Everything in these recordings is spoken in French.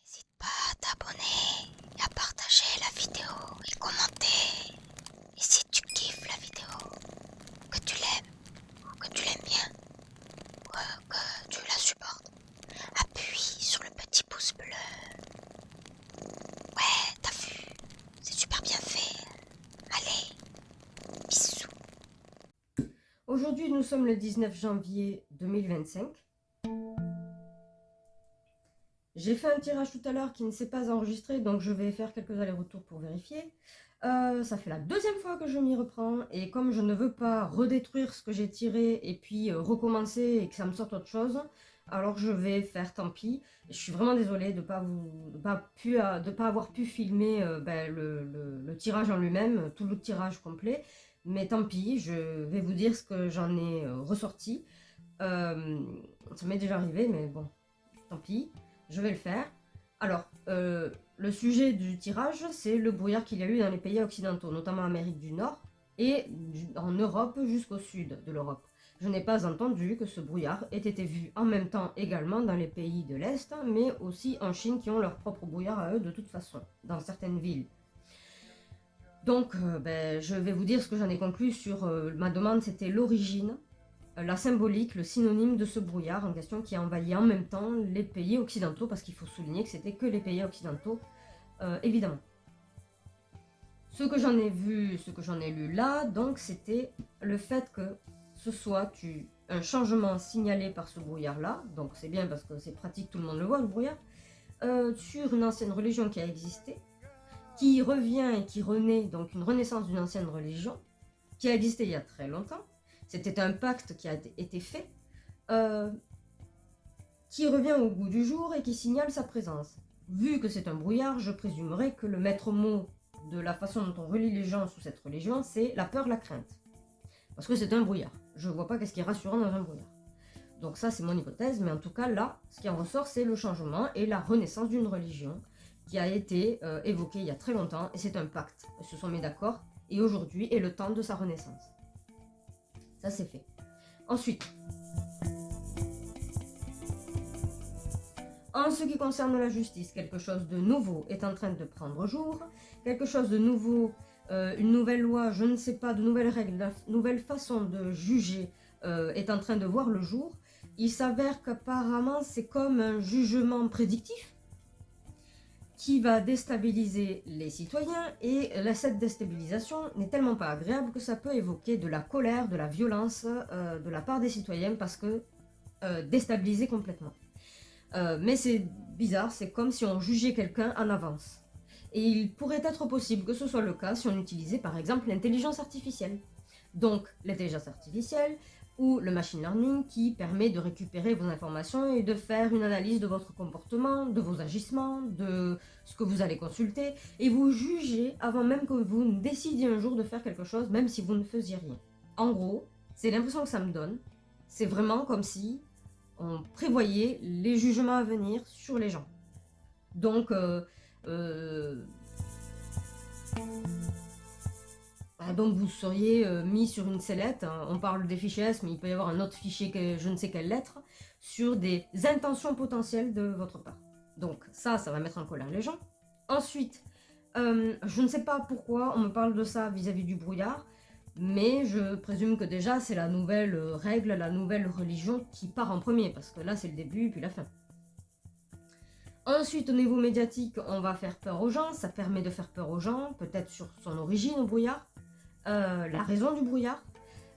N'hésite pas à t'abonner et à partager la vidéo et commenter. Et si tu kiffes la vidéo, que tu l'aimes ou que tu l'aimes bien, ou que tu la supportes, appuie sur le petit pouce bleu. Ouais, t'as vu, c'est super bien fait. Allez, bisous. Aujourd'hui, nous sommes le 19 janvier 2025. J'ai fait un tirage tout à l'heure qui ne s'est pas enregistré, donc je vais faire quelques allers-retours pour vérifier. Ça fait la deuxième fois que je m'y reprends, et comme je ne veux pas redétruire ce que j'ai tiré et puis recommencer et que ça me sorte autre chose, alors je vais faire tant pis. Je suis vraiment désolée de ne pas avoir pu filmer le tirage en lui-même, tout le tirage complet. Mais tant pis, je vais vous dire ce que j'en ai ressorti. Ça m'est déjà arrivé, mais bon, tant pis, je vais le faire. Alors, le sujet du tirage, c'est le brouillard qu'il y a eu dans les pays occidentaux, notamment Amérique du Nord et en Europe jusqu'au sud de l'Europe. Je n'ai pas entendu que ce brouillard ait été vu en même temps également dans les pays de l'Est, mais aussi en Chine qui ont leur propre brouillard à eux de toute façon, dans certaines villes. Donc, je vais vous dire ce que j'en ai conclu sur ma demande, c'était l'origine, la symbolique, le synonyme de ce brouillard en question qui a envahi en même temps les pays occidentaux, parce qu'il faut souligner que c'était que les pays occidentaux, évidemment. Ce que j'en ai vu, ce que j'en ai lu là, donc c'était le fait que ce soit un changement signalé par ce brouillard-là, donc c'est bien parce que c'est pratique, tout le monde le voit, le brouillard, sur une ancienne religion qui a existé, qui revient et qui renaît, donc une renaissance d'une ancienne religion, qui a existé il y a très longtemps. C'était un pacte qui a été fait, qui revient au goût du jour et qui signale sa présence. Vu que c'est un brouillard, je présumerais que le maître mot de la façon dont on relie les gens sous cette religion, c'est la peur, la crainte. Parce que c'est un brouillard. Je vois pas qu'est-ce qui est rassurant dans un brouillard. Donc ça, c'est mon hypothèse, mais en tout cas, là, ce qui en ressort, c'est le changement et la renaissance d'une religion qui a été évoquée il y a très longtemps, et c'est un pacte. Ils se sont mis d'accord, et aujourd'hui est le temps de sa renaissance. Ça, c'est fait. Ensuite, en ce qui concerne la justice, quelque chose de nouveau est en train de prendre jour. Quelque chose de nouveau, une nouvelle loi, je ne sais pas, de nouvelles règles, de nouvelle façon de juger est en train de voir le jour. Il s'avère qu'apparemment c'est comme un jugement prédictif qui va déstabiliser les citoyens, et cette déstabilisation n'est tellement pas agréable que ça peut évoquer de la colère, de la violence de la part des citoyens, parce que déstabilisé complètement. Mais c'est bizarre, c'est comme si on jugeait quelqu'un en avance. Et il pourrait être possible que ce soit le cas si on utilisait par exemple l'intelligence artificielle. Donc l'intelligence artificielle ou le machine learning qui permet de récupérer vos informations et de faire une analyse de votre comportement, de vos agissements, de ce que vous allez consulter, et vous juger avant même que vous ne décidiez un jour de faire quelque chose, même si vous ne faisiez rien. En gros, c'est l'impression que ça me donne. C'est vraiment comme si on prévoyait les jugements à venir sur les gens. Donc, donc vous seriez mis sur une sellette, hein, on parle des fichiers S, mais il peut y avoir un autre fichier que je ne sais quelle lettre, sur des intentions potentielles de votre part. Donc ça va mettre en colère les gens. Ensuite, je ne sais pas pourquoi on me parle de ça vis-à-vis du brouillard, mais je présume que déjà c'est la nouvelle règle, la nouvelle religion qui part en premier, parce que là c'est le début puis la fin. Ensuite, au niveau médiatique, on va faire peur aux gens, ça permet de faire peur aux gens, peut-être sur son origine au brouillard, la raison du brouillard,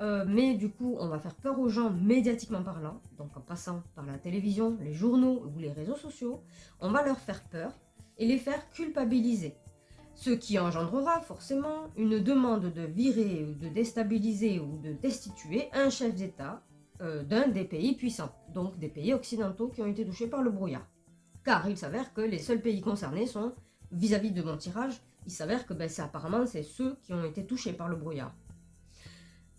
mais du coup on va faire peur aux gens médiatiquement parlant, donc en passant par la télévision, les journaux ou les réseaux sociaux, on va leur faire peur et les faire culpabiliser. Ce qui engendrera forcément une demande de virer, ou de déstabiliser ou de destituer un chef d'État d'un des pays puissants, donc des pays occidentaux qui ont été touchés par le brouillard. Car il s'avère que les seuls pays concernés sont, vis-à-vis de mon tirage, il s'avère que apparemment c'est ceux qui ont été touchés par le brouillard.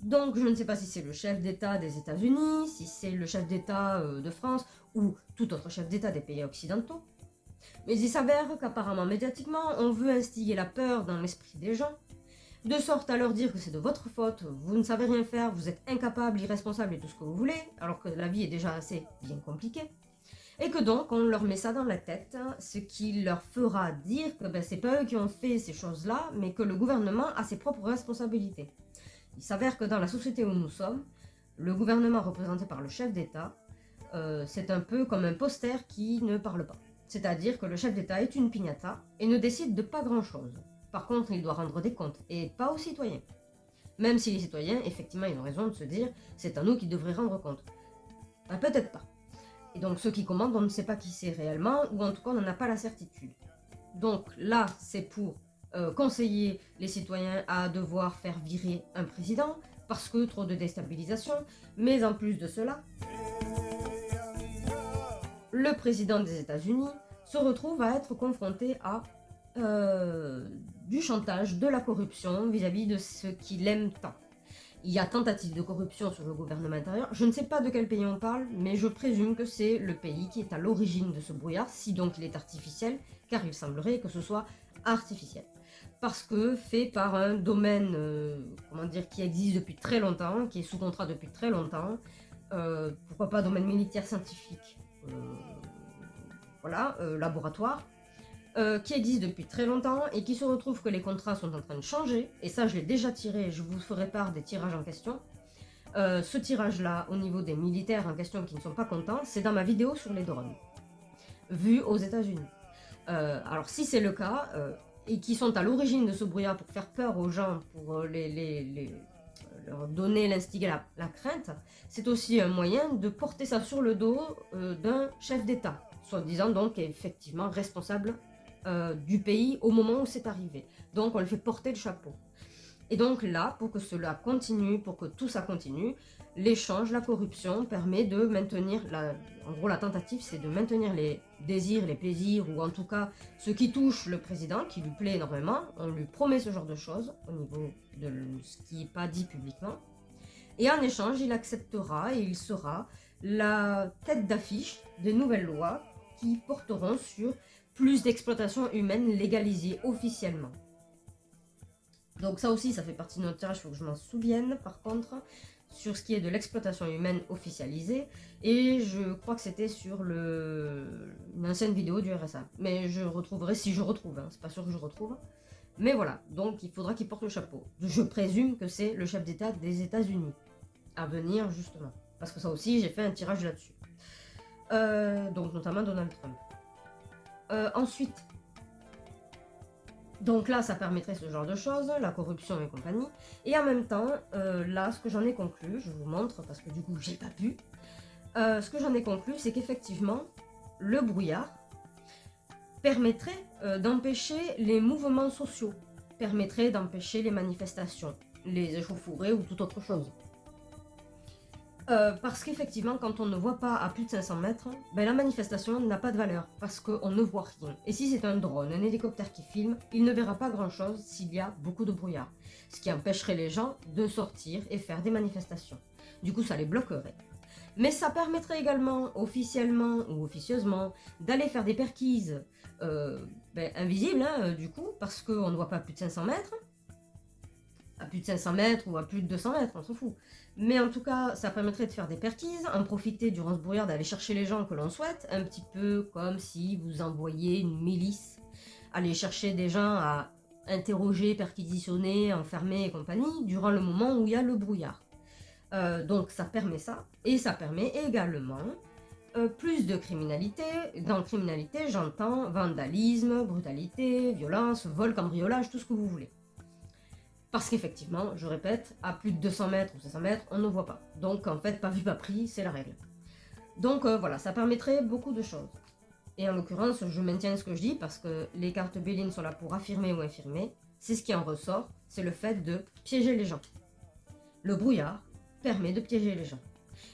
Donc je ne sais pas si c'est le chef d'État des États-Unis, si c'est le chef d'État de France, ou tout autre chef d'État des pays occidentaux. Mais il s'avère qu'apparemment, médiatiquement, on veut instiller la peur dans l'esprit des gens, de sorte à leur dire que c'est de votre faute, vous ne savez rien faire, vous êtes incapable, irresponsable et tout ce que vous voulez, alors que la vie est déjà assez bien compliquée. Et que donc, on leur met ça dans la tête, ce qui leur fera dire que c'est pas eux qui ont fait ces choses-là, mais que le gouvernement a ses propres responsabilités. Il s'avère que dans la société où nous sommes, le gouvernement représenté par le chef d'État, c'est un peu comme un poster qui ne parle pas. C'est-à-dire que le chef d'État est une piñata et ne décide de pas grand-chose. Par contre, il doit rendre des comptes, et pas aux citoyens. Même si les citoyens, effectivement, ils ont raison de se dire « c'est à nous qui devrait rendre compte ». Peut-être pas. Et donc ceux qui commandent, on ne sait pas qui c'est réellement, ou en tout cas on n'en a pas la certitude. Donc là, c'est pour conseiller les citoyens à devoir faire virer un président, parce que trop de déstabilisation, mais en plus de cela, le président des États-Unis se retrouve à être confronté à du chantage, de la corruption vis-à-vis de ceux qu'il aime tant. Il y a tentative de corruption sur le gouvernement intérieur. Je ne sais pas de quel pays on parle, mais je présume que c'est le pays qui est à l'origine de ce brouillard, si donc il est artificiel, car il semblerait que ce soit artificiel. Parce que fait par un domaine qui existe depuis très longtemps, qui est sous contrat depuis très longtemps, pourquoi pas domaine militaire scientifique, laboratoire, qui existe depuis très longtemps et qui se retrouve que les contrats sont en train de changer, et ça je l'ai déjà tiré, je vous ferai part des tirages en question. Ce tirage-là, au niveau des militaires en question qui ne sont pas contents, c'est dans ma vidéo sur les drones, vue aux États-Unis. Alors si c'est le cas, et qui sont à l'origine de ce brouillard pour faire peur aux gens, pour leur donner, l'instiguer la crainte, c'est aussi un moyen de porter ça sur le dos d'un chef d'État, soi-disant donc effectivement responsable du pays au moment où c'est arrivé. Donc on lui fait porter le chapeau. Et donc là, pour que cela continue, pour que tout ça continue, l'échange, la corruption permet de maintenir, en gros la tentative c'est de maintenir les désirs, les plaisirs, ou en tout cas ce qui touche le président, qui lui plaît énormément. On lui promet ce genre de choses au niveau de ce qui n'est pas dit publiquement. Et en échange, il acceptera et il sera la tête d'affiche des nouvelles lois qui porteront sur plus d'exploitation humaine légalisée officiellement. Donc ça aussi, ça fait partie de notre tirage, il faut que je m'en souvienne par contre, sur ce qui est de l'exploitation humaine officialisée, et je crois que c'était sur une ancienne vidéo du RSA. Mais je retrouverai, si je retrouve, c'est pas sûr que je retrouve. Mais voilà, donc il faudra qu'il porte le chapeau. Je présume que c'est le chef d'État des États-Unis, à venir justement. Parce que ça aussi, j'ai fait un tirage là-dessus. Donc notamment Donald Trump. Ensuite, donc là, ça permettrait ce genre de choses, la corruption et compagnie. Et en même temps, là, ce que j'en ai conclu, je vous montre parce que du coup, j'ai pas pu. Ce que j'en ai conclu, c'est qu'effectivement, le brouillard permettrait d'empêcher les mouvements sociaux, permettrait d'empêcher les manifestations, les échauffourées ou toute autre chose. Parce qu'effectivement, quand on ne voit pas à plus de 500 mètres, la manifestation n'a pas de valeur, parce qu'on ne voit rien. Et si c'est un drone, un hélicoptère qui filme, il ne verra pas grand-chose s'il y a beaucoup de brouillard. Ce qui empêcherait les gens de sortir et faire des manifestations. Du coup, ça les bloquerait. Mais ça permettrait également, officiellement ou officieusement, d'aller faire des perquises invisibles, du coup, parce qu'on ne voit pas à plus de 500 mètres. À plus de 500 mètres ou à plus de 200 mètres, on s'en fout. Mais en tout cas, ça permettrait de faire des perquises, en profiter durant ce brouillard d'aller chercher les gens que l'on souhaite, un petit peu comme si vous envoyiez une milice, aller chercher des gens à interroger, perquisitionner, enfermer et compagnie, durant le moment où il y a le brouillard. Donc ça permet ça, et ça permet également plus de criminalité. Dans criminalité, j'entends vandalisme, brutalité, violence, vol, cambriolage, tout ce que vous voulez. Parce qu'effectivement, je répète, à plus de 200 mètres ou 500 mètres, on ne voit pas. Donc en fait, pas vu, pas pris, c'est la règle. Donc voilà, ça permettrait beaucoup de choses. Et en l'occurrence, je maintiens ce que je dis parce que les cartes Béline sont là pour affirmer ou infirmer. C'est ce qui en ressort, c'est le fait de piéger les gens. Le brouillard permet de piéger les gens.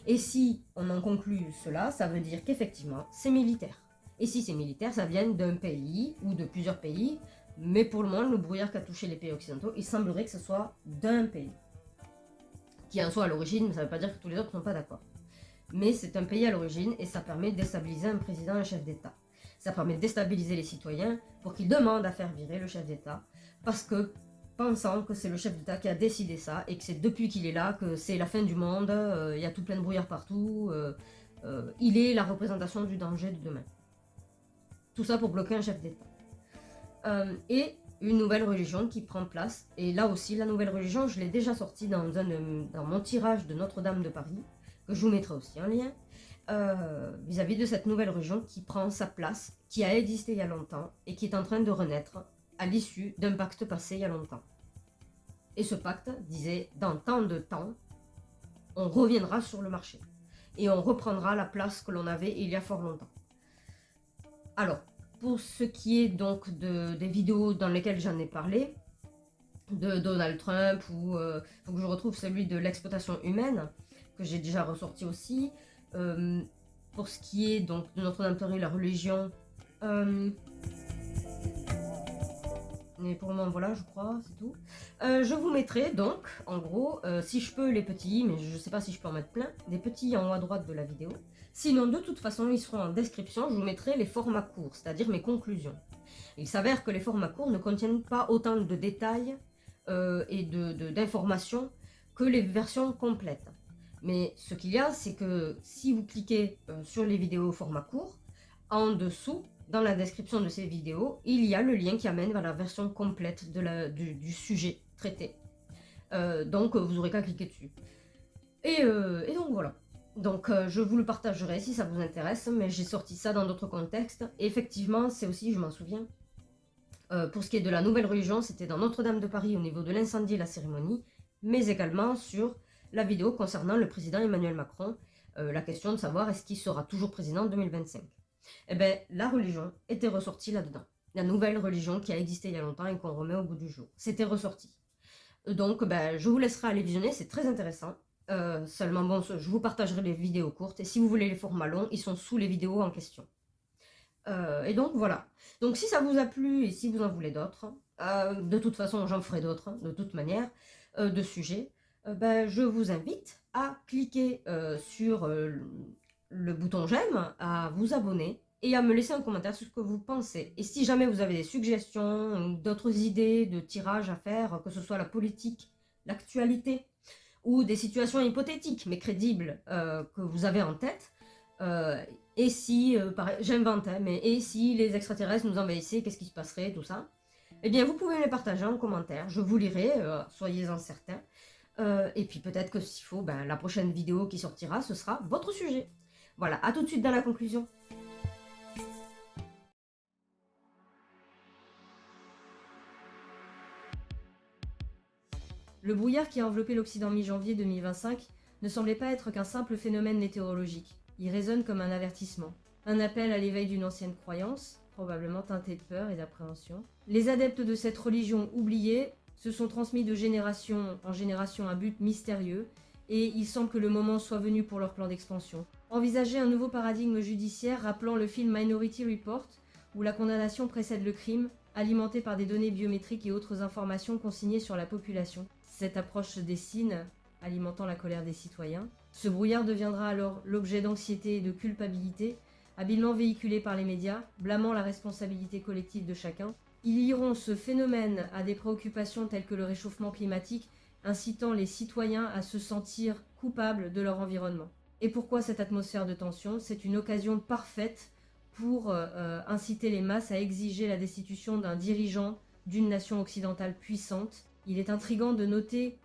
Et si on en conclut cela, ça veut dire qu'effectivement, c'est militaire. Et si c'est militaire, ça vient d'un pays ou de plusieurs pays. Mais pour le moment, le brouillard qui a touché les pays occidentaux, il semblerait que ce soit d'un pays. Qui en soit à l'origine, mais ça ne veut pas dire que tous les autres ne sont pas d'accord. Mais c'est un pays à l'origine et ça permet de déstabiliser un président et un chef d'État. Ça permet de déstabiliser les citoyens pour qu'ils demandent à faire virer le chef d'État, parce que pensant que c'est le chef d'État qui a décidé ça, et que c'est depuis qu'il est là que c'est la fin du monde, il y a tout plein de brouillard partout, il est la représentation du danger de demain. Tout ça pour bloquer un chef d'État. Et une nouvelle religion qui prend place, et là aussi la nouvelle religion, je l'ai déjà sortie dans mon tirage de Notre-Dame de Paris, que je vous mettrai aussi en lien, vis-à-vis de cette nouvelle religion qui prend sa place, qui a existé il y a longtemps, et qui est en train de renaître à l'issue d'un pacte passé il y a longtemps. Et ce pacte disait, dans tant de temps, on reviendra sur le marché, et on reprendra la place que l'on avait il y a fort longtemps. Alors, pour ce qui est donc des vidéos dans lesquelles j'en ai parlé, de Donald Trump, ou faut que je retrouve celui de l'exploitation humaine, que j'ai déjà ressorti aussi. Pour ce qui est donc de Notre-Dame de Paris, la religion, mais pour le moment voilà, je crois, c'est tout. Je vous mettrai donc, en gros, si je peux, les petits, mais je sais pas si je peux en mettre plein, des petits en haut à droite de la vidéo. Sinon, de toute façon, ils seront en description, je vous mettrai les formats courts, c'est-à-dire mes conclusions. Il s'avère que les formats courts ne contiennent pas autant de détails et d'informations que les versions complètes. Mais ce qu'il y a, c'est que si vous cliquez sur les vidéos format court, en dessous, dans la description de ces vidéos, il y a le lien qui amène vers la version complète du sujet traité. Donc vous n'aurez qu'à cliquer dessus. Et donc voilà. Donc je vous le partagerai si ça vous intéresse, mais j'ai sorti ça dans d'autres contextes. Et effectivement, c'est aussi, je m'en souviens, pour ce qui est de la nouvelle religion, c'était dans Notre-Dame de Paris au niveau de l'incendie et la cérémonie, mais également sur la vidéo concernant le président Emmanuel Macron, la question de savoir est-ce qu'il sera toujours président en 2025. Eh bien, la religion était ressortie là-dedans. La nouvelle religion qui a existé il y a longtemps et qu'on remet au goût du jour. C'était ressorti. Donc, je vous laisserai aller visionner, c'est très intéressant. Seulement, bon, je vous partagerai les vidéos courtes. Et si vous voulez les formats longs, ils sont sous les vidéos en question. Et donc, voilà. Donc, si ça vous a plu et si vous en voulez d'autres, de toute façon, j'en ferai d'autres, de toute manière, de sujets, je vous invite à cliquer sur le bouton j'aime, à vous abonner et à me laisser un commentaire sur ce que vous pensez. Et si jamais vous avez des suggestions ou d'autres idées de tirages à faire, que ce soit la politique, l'actualité ou des situations hypothétiques mais crédibles que vous avez en tête, et si, j'invente, hein, mais et si les extraterrestres nous envahissaient, qu'est-ce qui se passerait, tout ça, eh bien vous pouvez me les partager en commentaire, je vous lirai, soyez-en certains. Et puis peut-être que s'il faut, la prochaine vidéo qui sortira, ce sera votre sujet. Voilà, à tout de suite dans la conclusion. Le brouillard qui a enveloppé l'Occident mi-janvier 2025 ne semblait pas être qu'un simple phénomène météorologique. Il résonne comme un avertissement, un appel à l'éveil d'une ancienne croyance, probablement teintée de peur et d'appréhension. Les adeptes de cette religion oubliée se sont transmis de génération en génération un but mystérieux, et il semble que le moment soit venu pour leur plan d'expansion. Envisager un nouveau paradigme judiciaire rappelant le film Minority Report, où la condamnation précède le crime, alimenté par des données biométriques et autres informations consignées sur la population. Cette approche se dessine, alimentant la colère des citoyens. Ce brouillard deviendra alors l'objet d'anxiété et de culpabilité, habilement véhiculé par les médias, blâmant la responsabilité collective de chacun. Ils lieront ce phénomène à des préoccupations telles que le réchauffement climatique, incitant les citoyens à se sentir coupables de leur environnement. Et pourquoi cette atmosphère de tension? C'est une occasion parfaite pour inciter les masses à exiger la destitution d'un dirigeant d'une nation occidentale puissante. Il est intriguant de noter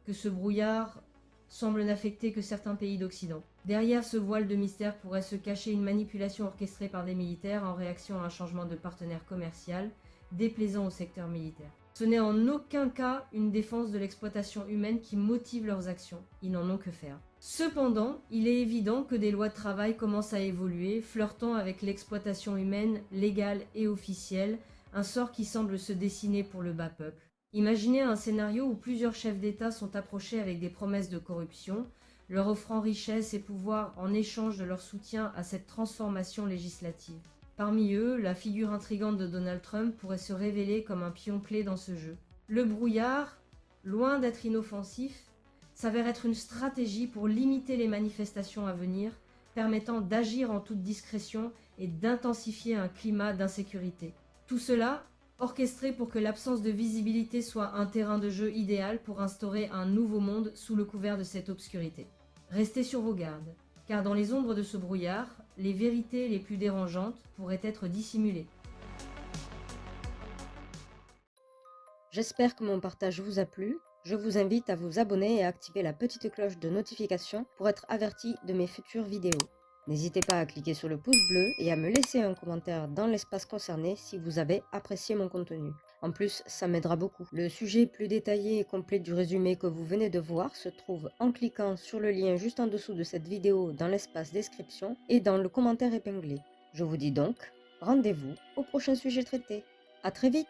que ce brouillard semble n'affecter que certains pays d'Occident. Derrière ce voile de mystère pourrait se cacher une manipulation orchestrée par des militaires en réaction à un changement de partenaire commercial déplaisant au secteur militaire. Ce n'est en aucun cas une défense de l'exploitation humaine qui motive leurs actions. Ils n'en ont que faire. Cependant, il est évident que des lois de travail commencent à évoluer, flirtant avec l'exploitation humaine légale et officielle, un sort qui semble se dessiner pour le bas peuple. Imaginez un scénario où plusieurs chefs d'État sont approchés avec des promesses de corruption, leur offrant richesse et pouvoir en échange de leur soutien à cette transformation législative. Parmi eux, la figure intrigante de Donald Trump pourrait se révéler comme un pion clé dans ce jeu. Le brouillard, loin d'être inoffensif, s'avère être une stratégie pour limiter les manifestations à venir, permettant d'agir en toute discrétion et d'intensifier un climat d'insécurité. Tout cela orchestré pour que l'absence de visibilité soit un terrain de jeu idéal pour instaurer un nouveau monde sous le couvert de cette obscurité. Restez sur vos gardes, car dans les ombres de ce brouillard, les vérités les plus dérangeantes pourraient être dissimulées. J'espère que mon partage vous a plu. Je vous invite à vous abonner et à activer la petite cloche de notification pour être averti de mes futures vidéos. N'hésitez pas à cliquer sur le pouce bleu et à me laisser un commentaire dans l'espace concerné si vous avez apprécié mon contenu. En plus, ça m'aidera beaucoup. Le sujet plus détaillé et complet du résumé que vous venez de voir se trouve en cliquant sur le lien juste en dessous de cette vidéo dans l'espace description et dans le commentaire épinglé. Je vous dis donc, rendez-vous au prochain sujet traité. À très vite!